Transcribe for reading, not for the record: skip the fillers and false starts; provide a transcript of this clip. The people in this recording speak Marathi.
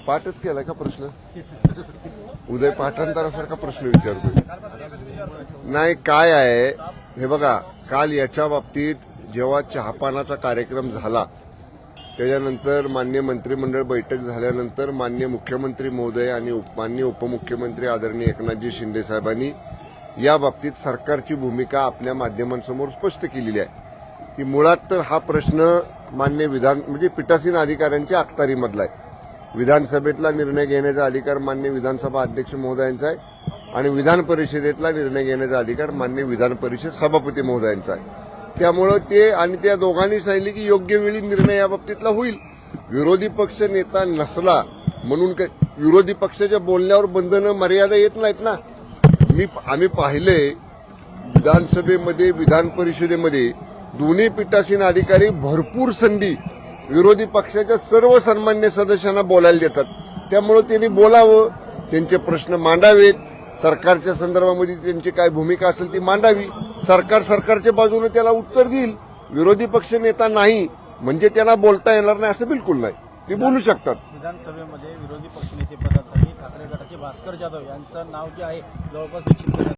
पाठच केलाय का प्रश्न? उदय पाठांतरासारखा प्रश्न विचारतोय. नाही काय आहे हे बघा, काल याच्या बाबतीत जेव्हा चहापानाचा कार्यक्रम झाला त्याच्यानंतर माननीय मंत्रिमंडळ बैठक झाल्यानंतर माननीय मुख्यमंत्री महोदय आणि माननीय उपमुख्यमंत्री आदरणीय एकनाथजी शिंदे साहेबांनी या बाबतीत सरकारची भूमिका आपल्या माध्यमांसमोर स्पष्ट केलेली आहे की मुळात तर हा प्रश्न मान्य म्हणजे पीठासीन अधिकाऱ्यांच्या अखत्यारीमधला आहे. विधानसभेतला निर्णय घेण्याचा अधिकार मान्य विधानसभा अध्यक्ष महोदयांचा आहे आणि विधान परिषदेतला निर्णय घेण्याचा अधिकार मान्य विधान परिषद सभापती महोदयांचा आहे. त्यामुळं ते आणि त्या दोघांनी सांगितले की योग्य वेळी निर्णय या बाबतीतला होईल. विरोधी पक्ष नेता नसला म्हणून विरोधी पक्षाच्या बोलण्यावर बंधनं मर्यादा येत नाहीत ना. आम्ही पाहिले विधानसभेमध्ये विधान परिषदेमध्ये दोन्ही पीठासीन अधिकारी भरपूर संधी विरोधी पक्षाच्या सर्व सन्मान्य सदस्यांना बोलायला देतात. त्यामुळे त्यांनी बोलावं, त्यांचे प्रश्न मांडावेत, सरकारच्या संदर्भामध्ये त्यांची काय भूमिका असेल ती मांडावी. सरकारच्या बाजूने त्याला उत्तर देईल. विरोधी पक्ष नेता नाही म्हणजे त्यांना बोलता येणार नाही असं बिलकुल नाही. ते बोलू शकतात. विधानसभेमध्ये विरोधी पक्षनेते पदासाठी ठाकरे गटाचे भास्कर जाधव यांचं नाव जे आहे जवळपास निश्चित करण्यात